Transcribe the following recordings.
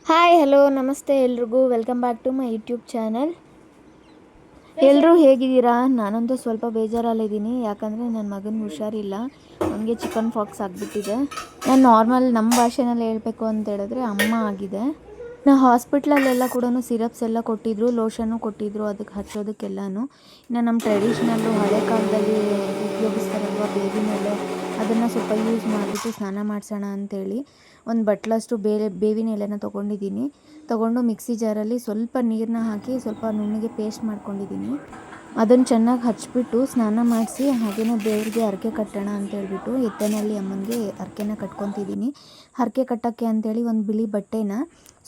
Hi hello ನಮಸ್ತೆ ಎಲ್ರಿಗೂ welcome back to my YouTube channel. ಎಲ್ಲರೂ ಹೇಗಿದ್ದೀರಾ? ನಾನಂತೂ ಸ್ವಲ್ಪ ಬೇಜಾರಲ್ಲಿದ್ದೀನಿ. ಯಾಕಂದರೆ ನನ್ನ ಮಗನಿಗೆ ಹುಷಾರಿಲ್ಲ, ಅವನಿಗೆ ಚಿಕನ್ ಫಾಕ್ಸ್ ಆಗಿಬಿಟ್ಟಿದೆ. ನಾನು ನಾರ್ಮಲ್ ನಮ್ಮ ಭಾಷೆನಲ್ಲಿ ಹೇಳಬೇಕು ಅಂತ ಹೇಳಿದ್ರೆ ಅಮ್ಮ ಆಗಿದೆ. ಹಾಸ್ಪಿಟ್ಲಲ್ಲೆಲ್ಲ ಕೂಡ ಸಿರಪ್ಸ್ ಎಲ್ಲ ಕೊಟ್ಟಿದ್ರು, ಲೋಷನ್ನು ಕೊಟ್ಟಿದ್ರು ಅದಕ್ಕೆ ಹಚ್ಚೋದಕ್ಕೆಲ್ಲನೂ. ಇನ್ನು ನಮ್ಮ ಟ್ರೆಡಿಷ್ನಲ್ಲು ಹಳೆ ಕಾಲದಲ್ಲಿ ಉಪಯೋಗಿಸ್ತಾರಲ್ವ ಬೇವಿನ ಎಲೆ, ಅದನ್ನು ಸ್ವಲ್ಪ ಯೂಸ್ ಮಾಡಿಬಿಟ್ಟು ಸ್ನಾನ ಮಾಡಿಸೋಣ ಅಂಥೇಳಿ ಒಂದು ಬಟ್ಲಷ್ಟು ಬೇವಿನ ಎಲೆನ ತೊಗೊಂಡು ಮಿಕ್ಸಿ ಜಾರಲ್ಲಿ ಸ್ವಲ್ಪ ನೀರನ್ನ ಹಾಕಿ ಸ್ವಲ್ಪ ನುಣ್ಣಗೆ ಪೇಸ್ಟ್ ಮಾಡ್ಕೊಂಡಿದ್ದೀನಿ. ಅದನ್ನು ಚೆನ್ನಾಗಿ ಹಚ್ಬಿಟ್ಟು ಸ್ನಾನ ಮಾಡಿಸಿ ಹಾಗೆಯೇ ದೇವ್ರಿಗೆ ಹರಕೆ ಕಟ್ಟೋಣ ಅಂತೇಳ್ಬಿಟ್ಟು ಎತ್ತೇನಹಳ್ಳಿ ಅಮ್ಮನಿಗೆ ಹರಕೆನ ಕಟ್ಕೊತಿದ್ದೀನಿ. ಹರಕೆ ಕಟ್ಟೋಕ್ಕೆ ಅಂಥೇಳಿ ಒಂದು ಬಿಳಿ ಬಟ್ಟೆನ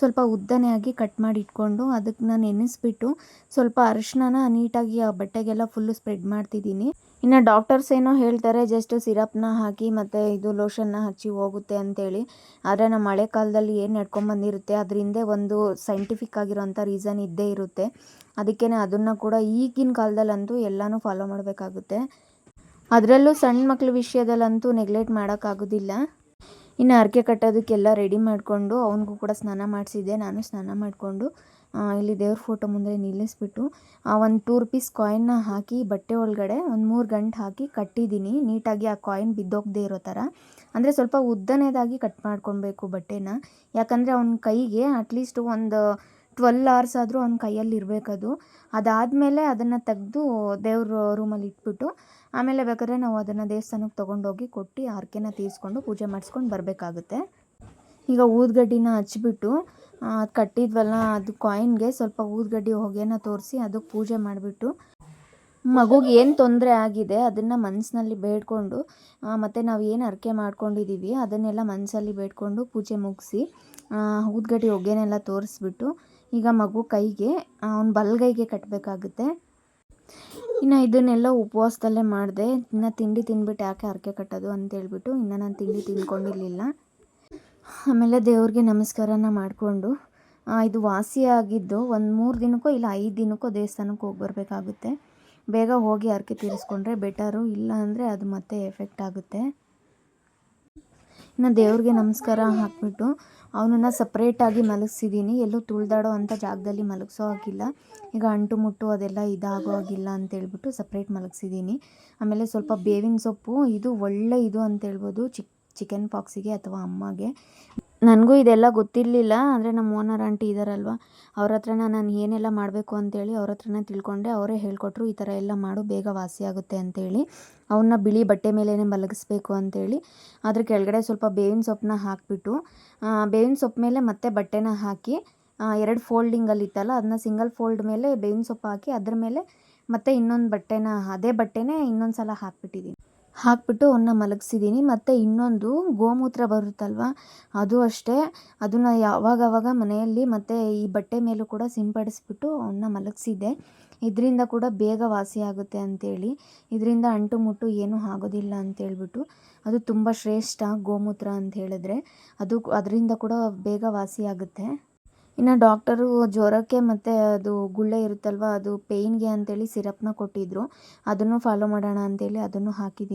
ಸ್ವಲ್ಪ ಉದ್ದನೆ ಆಗಿ ಕಟ್ ಮಾಡಿ ಇಟ್ಕೊಂಡು ಅದಕ್ಕೆ ನೆನೆಸ್ಬಿಟ್ಟು ಸ್ವಲ್ಪ ಅರಿಶಿನ ನೀಟಾಗಿ ಆ ಬಟ್ಟೆಗೆಲ್ಲ ಫುಲ್ಲು ಸ್ಪ್ರೆಡ್ ಮಾಡ್ತಿದ್ದೀನಿ. ಇನ್ನು ಡಾಕ್ಟರ್ಸ್ ಏನೋ ಹೇಳ್ತಾರೆ ಜಸ್ಟ್ ಸಿರಪ್ನ ಹಾಕಿ ಮತ್ತು ಇದು ಲೋಷನ್ನ ಹಚ್ಚಿ ಹೋಗುತ್ತೆ ಅಂತೇಳಿ. ಆದರೆ ನಮ್ಮ ಹಳೆ ಕಾಲದಲ್ಲಿ ಏನು ನಡ್ಕೊಂಬಂದಿರುತ್ತೆ ಅದ್ರ ಹಿಂದೆ ಒಂದು ಸೈಂಟಿಫಿಕ್ ಆಗಿರೋಂಥ ರೀಸನ್ ಇದ್ದೇ ಇರುತ್ತೆ. ಅದಕ್ಕೇ ಅದನ್ನು ಕೂಡ ಈಗಿನ ಕಾಲದಲ್ಲಂತೂ ಎಲ್ಲನೂ ಫಾಲೋ ಮಾಡಬೇಕಾಗುತ್ತೆ. ಅದರಲ್ಲೂ ಸಣ್ಣ ಮಕ್ಳ ವಿಷಯದಲ್ಲಂತೂ ನೆಗ್ಲೆಕ್ಟ್ ಮಾಡೋಕ್ಕಾಗೋದಿಲ್ಲ. ಇನ್ನು ಹರಕೆ ಕಟ್ಟೋದಕ್ಕೆಲ್ಲ ರೆಡಿ ಮಾಡಿಕೊಂಡು ಅವನಿಗೂ ಕೂಡ ಸ್ನಾನ ಮಾಡಿಸಿದ್ದೆ. ನಾನು ಸ್ನಾನ ಮಾಡಿಕೊಂಡು ಇಲ್ಲಿ ದೇವ್ರ ಫೋಟೋ ಮುಂದೆ ನಿಲ್ಲಿಸ್ಬಿಟ್ಟು ಒಂದು 2 ರೂಪೀಸ್ ಕಾಯಿನ್ನ ಹಾಕಿ ಬಟ್ಟೆ ಒಳಗಡೆ ಒಂದು 3 ಗಂಟೆ ಹಾಕಿ ಕಟ್ಟಿದ್ದೀನಿ ನೀಟಾಗಿ. ಆ ಕಾಯಿನ್ ಬಿದ್ದೋಗದೆ ಇರೋ ಥರ, ಅಂದರೆ ಸ್ವಲ್ಪ ಉದ್ದನೇದಾಗಿ ಕಟ್ ಮಾಡ್ಕೊಬೇಕು ಬಟ್ಟೆನ. ಯಾಕಂದರೆ ಅವ್ನ ಕೈಗೆ ಅಟ್ಲೀಸ್ಟ್ ಒಂದು 12 hours ಆದರೂ ಅವ್ನ ಕೈಯಲ್ಲಿ ಇರಬೇಕದು. ಅದಾದಮೇಲೆ ಅದನ್ನು ತೆಗೆದು ದೇವ್ರ ರೂಮಲ್ಲಿ ಇಟ್ಬಿಟ್ಟು ಆಮೇಲೆ ಬೇಕಾದ್ರೆ ನಾವು ಅದನ್ನು ದೇವಸ್ಥಾನಕ್ಕೆ ತೊಗೊಂಡೋಗಿ ಕೊಟ್ಟು ಹರಕೆನ ತೀರಿಸ್ಕೊಂಡು ಪೂಜೆ ಮಾಡಿಸ್ಕೊಂಡು ಬರಬೇಕಾಗುತ್ತೆ. ಈಗ ಊದುಗಡ್ಡಿನ ಹಚ್ಬಿಟ್ಟು ಕಟ್ಟಿದ್ವಲ್ಲ ಅದು ಕಾಯಿನ್ಗೆ ಸ್ವಲ್ಪ ಊದುಗಡ್ಡಿ ಹೊಗೆನ ತೋರಿಸಿ ಅದಕ್ಕೆ ಪೂಜೆ ಮಾಡಿಬಿಟ್ಟು ಮಗುಗೆ ಏನು ತೊಂದರೆ ಆಗಿದೆ ಅದನ್ನು ಮನಸ್ಸಿನಲ್ಲಿ ಬೇಡಿಕೊಂಡು ಮತ್ತು ನಾವು ಏನು ಹರಕೆ ಮಾಡ್ಕೊಂಡಿದ್ದೀವಿ ಅದನ್ನೆಲ್ಲ ಮನಸ್ಸಲ್ಲಿ ಬೇಡಿಕೊಂಡು ಪೂಜೆ ಮುಗಿಸಿ ಊದುಗಡ್ಡಿ ಹೊಗೆನೆಲ್ಲ ತೋರಿಸ್ಬಿಟ್ಟು ಈಗ ಮಗು ಕೈಗೆ ಅವ್ನ ಬಲಗೈಗೆ ಕಟ್ಟಬೇಕಾಗುತ್ತೆ. ಇನ್ನು ಇದನ್ನೆಲ್ಲ ಉಪವಾಸದಲ್ಲೇ ಮಾಡಿದೆ. ಇನ್ನು ತಿಂಡಿ ತಿಂದ್ಬಿಟ್ಟು ಯಾಕೆ ಹರಕೆ ಕಟ್ಟೋದು ಅಂತೇಳ್ಬಿಟ್ಟು ಇನ್ನು ನಾನು ತಿಂಡಿ ತಿಂದ್ಕೊಂಡಿರಲಿಲ್ಲ. ಆಮೇಲೆ ದೇವ್ರಿಗೆ ನಮಸ್ಕಾರನ ಮಾಡಿಕೊಂಡು ಇದು ವಾಸಿಯಾಗಿದ್ದು ಒಂದು 3 ದಿನಕ್ಕೋ ಇಲ್ಲ 5 ದಿನಕ್ಕೋ ದೇವಸ್ಥಾನಕ್ಕೆ ಹೋಗಿ ಬರಬೇಕಾಗುತ್ತೆ. ಬೇಗ ಹೋಗಿ ಹರಕೆ ತೀರಿಸ್ಕೊಂಡ್ರೆ ಬೆಟರು, ಇಲ್ಲ ಅಂದರೆ ಅದು ಮತ್ತೆ ಎಫೆಕ್ಟ್ ಆಗುತ್ತೆ. ಇನ್ನು ದೇವ್ರಿಗೆ ನಮಸ್ಕಾರ ಹಾಕಿಬಿಟ್ಟು ಅವನನ್ನು ಸಪ್ರೇಟಾಗಿ ಮಲಗಿಸಿದ್ದೀನಿ. ಎಲ್ಲೂ ತುಳಿದಾಡೋ ಅಂಥ ಜಾಗದಲ್ಲಿ ಮಲಗಿಸೋ ಆಗಿಲ್ಲ. ಈಗ ಅಂಟು ಮುಟ್ಟು ಅದೆಲ್ಲ ಇದಾಗೋ ಆಗಿಲ್ಲ ಅಂತೇಳ್ಬಿಟ್ಟು ಸಪ್ರೇಟ್ ಮಲಗಿಸಿದ್ದೀನಿ. ಆಮೇಲೆ ಸ್ವಲ್ಪ ಬೇವಿನ ಸೊಪ್ಪು, ಇದು ಒಳ್ಳೆ ಇದು ಅಂತೇಳ್ಬೋದು ಚಿಕನ್ ಪಾಕ್ಸಿಗೆ ಅಥವಾ ಅಮ್ಮಗೆ. ನನಗೂ ಇದೆಲ್ಲ ಗೊತ್ತಿರಲಿಲ್ಲ. ಅಂದರೆ ನಮ್ಮ ಓನರ್ ಆಂಟಿ ಇದ್ದಾರಲ್ವ, ಅವ್ರ ಹತ್ರನ ನಾನು ಏನೆಲ್ಲ ಮಾಡಬೇಕು ಅಂತೇಳಿ ಅವ್ರ ಹತ್ರನೇ ತಿಳ್ಕೊಂಡೆ. ಅವರೇ ಹೇಳಿಕೊಟ್ರು ಈ ಥರ ಎಲ್ಲ ಮಾಡು ಬೇಗ ವಾಸಿಯಾಗುತ್ತೆ ಅಂತೇಳಿ. ಅವನ್ನ ಬಿಳಿ ಬಟ್ಟೆ ಮೇಲೇ ಮಲಗಿಸ್ಬೇಕು ಅಂತೇಳಿ ಅದ್ರ ಕೆಳಗಡೆ ಸ್ವಲ್ಪ ಬೇವಿನ ಸೊಪ್ಪನ್ನ ಹಾಕಿಬಿಟ್ಟು ಬೇವಿನ ಸೊಪ್ಪು ಮೇಲೆ ಮತ್ತೆ ಬಟ್ಟೆನ ಹಾಕಿ 2 ಫೋಲ್ಡಿಂಗಲ್ಲಿತ್ತಲ್ಲ ಅದನ್ನ ಸಿಂಗಲ್ ಫೋಲ್ಡ್ ಮೇಲೆ ಬೇವಿನ ಸೊಪ್ಪು ಹಾಕಿ ಅದ್ರ ಮೇಲೆ ಮತ್ತೆ ಇನ್ನೊಂದು ಬಟ್ಟೆನ ಅದೇ ಬಟ್ಟೆನೇ ಇನ್ನೊಂದು ಸಲ ಹಾಕಿಬಿಟ್ಟು ಅವನ್ನ ಮಲಗಿಸಿದ್ದೀನಿ. ಮತ್ತು ಇನ್ನೊಂದು ಗೋಮೂತ್ರ ಬರುತ್ತಲ್ವ ಅದು ಅಷ್ಟೇ, ಅದನ್ನು ಯಾವಾಗವಾಗ ಮನೆಯಲ್ಲಿ ಮತ್ತು ಈ ಬಟ್ಟೆ ಮೇಲೂ ಕೂಡ ಸಿಂಪಡಿಸ್ಬಿಟ್ಟು ಅವನ್ನ ಮಲಗಿಸಿದ್ದೆ. ಇದರಿಂದ ಕೂಡ ಬೇಗ ವಾಸಿಯಾಗುತ್ತೆ ಅಂತೇಳಿ, ಇದರಿಂದ ಅಂಟು ಮುಟ್ಟು ಏನೂ ಆಗೋದಿಲ್ಲ ಅಂತೇಳ್ಬಿಟ್ಟು. ಅದು ತುಂಬ ಶ್ರೇಷ್ಠ ಗೋಮೂತ್ರ ಅಂತ ಹೇಳಿದ್ರೆ, ಅದರಿಂದ ಕೂಡ ಬೇಗ ವಾಸಿಯಾಗುತ್ತೆ. ಇನ್ನು ಡಾಕ್ಟರು ಜ್ವರಕ್ಕೆ ಮತ್ತು ಅದು ಗುಳ್ಳೆ ಇರುತ್ತಲ್ವ ಅದು ಪೇಯ್ನ್ಗೆ ಅಂತೇಳಿ ಸಿರಪ್ನ ಕೊಟ್ಟಿದ್ದರು. ಅದನ್ನು ಫಾಲೋ ಮಾಡೋಣ ಅಂತೇಳಿ ಅದನ್ನು ಹಾಕಿದ್ದೀನಿ.